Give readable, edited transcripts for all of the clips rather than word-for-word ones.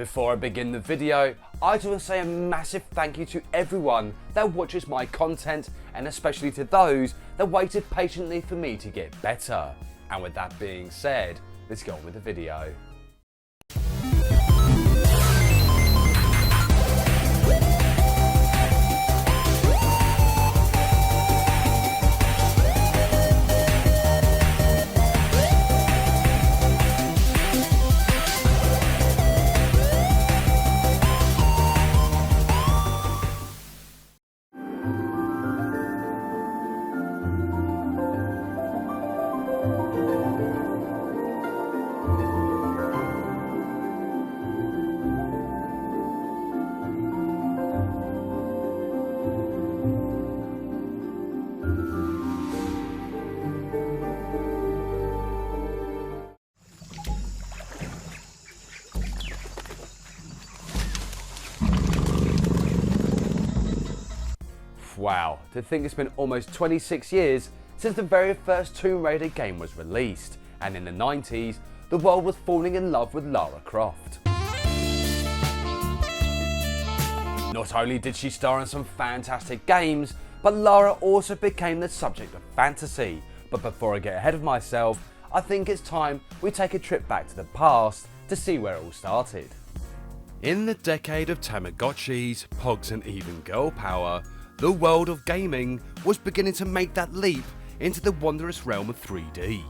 Before I begin the video, I just want to say a massive thank you to everyone that watches my content, and especially to those that waited patiently for me to get better. And with that being said, let's go on with the video. Wow, to think it's been almost 26 years since the very first Tomb Raider game was released, and in the 90s, the world was falling in love with Lara Croft. Not only did she star in some fantastic games, but Lara also became the subject of fantasy. But before I get ahead of myself, I think it's time we take a trip back to the past to see where it all started. In the decade of Tamagotchis, Pogs and even girl power, the world of gaming was beginning to make that leap into the wondrous realm of 3D.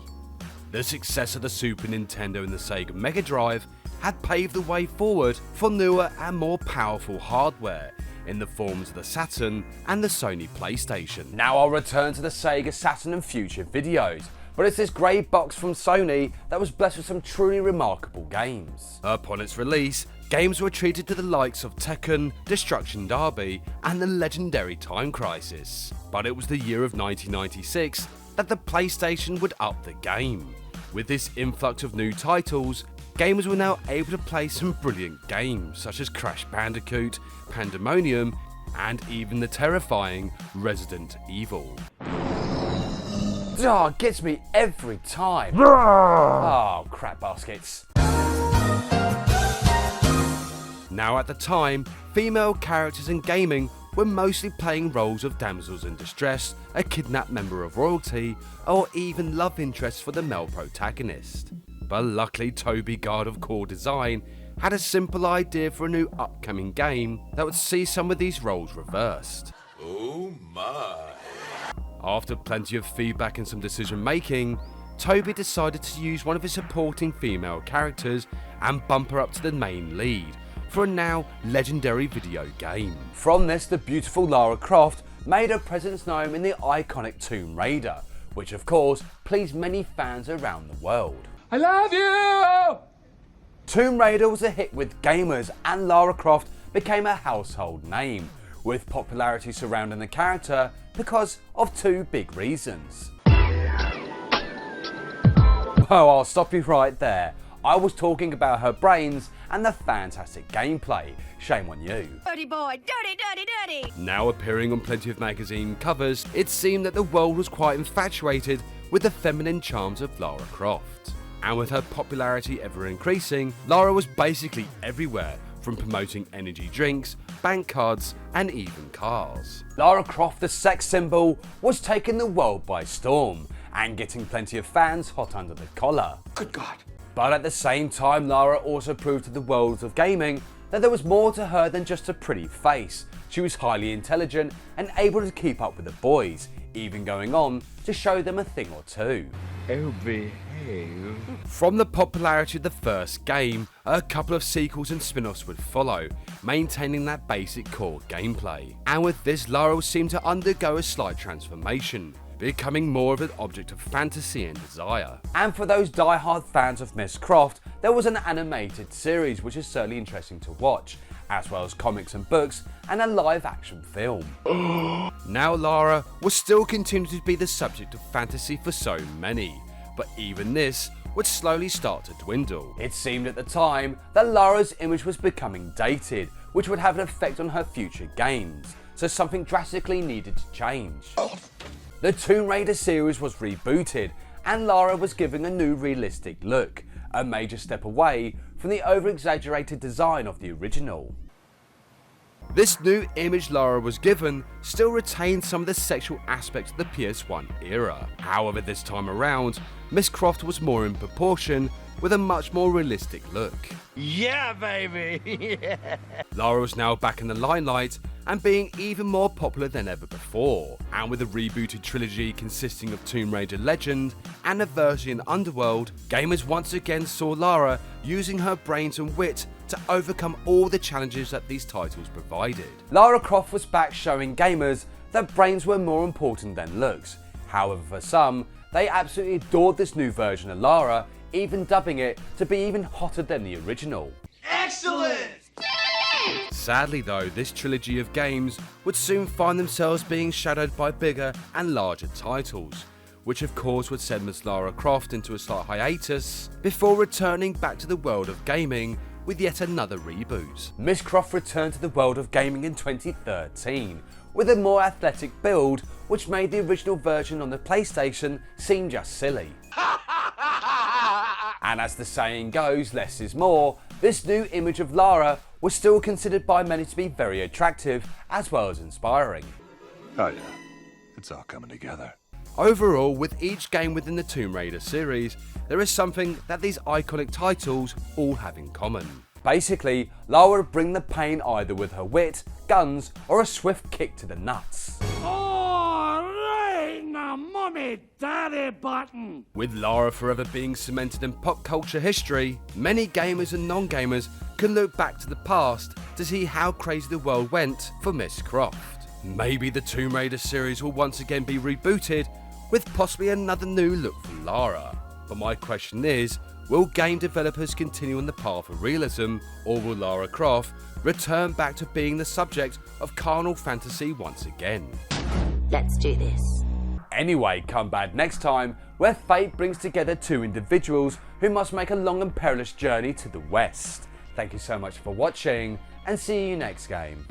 The success of the Super Nintendo and the Sega Mega Drive had paved the way forward for newer and more powerful hardware in the forms of the Saturn and the Sony PlayStation. Now I'll return to the Sega Saturn in future videos, but it's this grey box from Sony that was blessed with some truly remarkable games. Upon its release, games were treated to the likes of Tekken, Destruction Derby and the legendary Time Crisis. But it was the year of 1996 that the PlayStation would up the game. With this influx of new titles, gamers were now able to play some brilliant games such as Crash Bandicoot, Pandemonium and even the terrifying Resident Evil. Oh, gets me every time. Oh, crap baskets. Now at the time, female characters in gaming were mostly playing roles of damsels in distress, a kidnapped member of royalty, or even love interests for the male protagonist. But luckily Toby, God of Core Design, had a simple idea for a new upcoming game that would see some of these roles reversed. Oh my. After plenty of feedback and some decision making, Toby decided to use one of his supporting female characters and bump her up to the main lead for a now legendary video game. From this, the beautiful Lara Croft made her presence known in the iconic Tomb Raider, which of course pleased many fans around the world. I love you! Tomb Raider was a hit with gamers, and Lara Croft became a household name, with popularity surrounding the character because of two big reasons. Well, I'll stop you right there. I was talking about her brains and the fantastic gameplay. Shame on you. Dirty boy, dirty, dirty, dirty. Now appearing on plenty of magazine covers, it seemed that the world was quite infatuated with the feminine charms of Lara Croft. And with her popularity ever increasing, Lara was basically everywhere, from promoting energy drinks, bank cards and even cars. Lara Croft, the sex symbol, was taking the world by storm and getting plenty of fans hot under the collar. Good God. But at the same time, Lara also proved to the world of gaming that there was more to her than just a pretty face. She was highly intelligent and able to keep up with the boys, even going on to show them a thing or two. Oh, behave. From the popularity of the first game, a couple of sequels and spin-offs would follow, maintaining that basic core gameplay. And with this, Lara seemed to undergo a slight transformation, becoming more of an object of fantasy and desire. And for those die-hard fans of Miss Croft, there was an animated series which is certainly interesting to watch, as well as comics and books and a live-action film. Now Lara was still continuing to be the subject of fantasy for so many, but even this would slowly start to dwindle. It seemed at the time that Lara's image was becoming dated, which would have an effect on her future games, so something drastically needed to change. The Tomb Raider series was rebooted and Lara was given a new realistic look, a major step away from the over-exaggerated design of the original. This new image Lara was given still retained some of the sexual aspects of the PS1 era. However, this time around, Miss Croft was more in proportion with a much more realistic look. Yeah, baby! Lara was now back in the limelight and being even more popular than ever before, and with a rebooted trilogy consisting of Tomb Raider Legend and a version in Underworld, gamers once again saw Lara using her brains and wit to overcome all the challenges that these titles provided. Lara Croft was back showing gamers that brains were more important than looks. However, for some, they absolutely adored this new version of Lara, even dubbing it to be even hotter than the original. Excellent! Sadly though, this trilogy of games would soon find themselves being shadowed by bigger and larger titles, which of course would send Miss Lara Croft into a slight hiatus before returning back to the world of gaming with yet another reboot. Miss Croft returned to the world of gaming in 2013 with a more athletic build, which made the original version on the PlayStation seem just silly. And as the saying goes, less is more, this new image of Lara was still considered by many to be very attractive as well as inspiring. Oh yeah, it's all coming together. Overall, with each game within the Tomb Raider series, there is something that these iconic titles all have in common. Basically, Lara would bring the pain either with her wit, guns, or a swift kick to the nuts. Alright, now mommy, daddy button! With Lara forever being cemented in pop culture history, many gamers and non-gamers can look back to the past to see how crazy the world went for Miss Croft. Maybe the Tomb Raider series will once again be rebooted with possibly another new look for Lara. But my question is, will game developers continue on the path of realism, or will Lara Croft return back to being the subject of carnal fantasy once again? Let's do this. Anyway, come back next time, where fate brings together two individuals who must make a long and perilous journey to the west. Thank you so much for watching, and see you next game.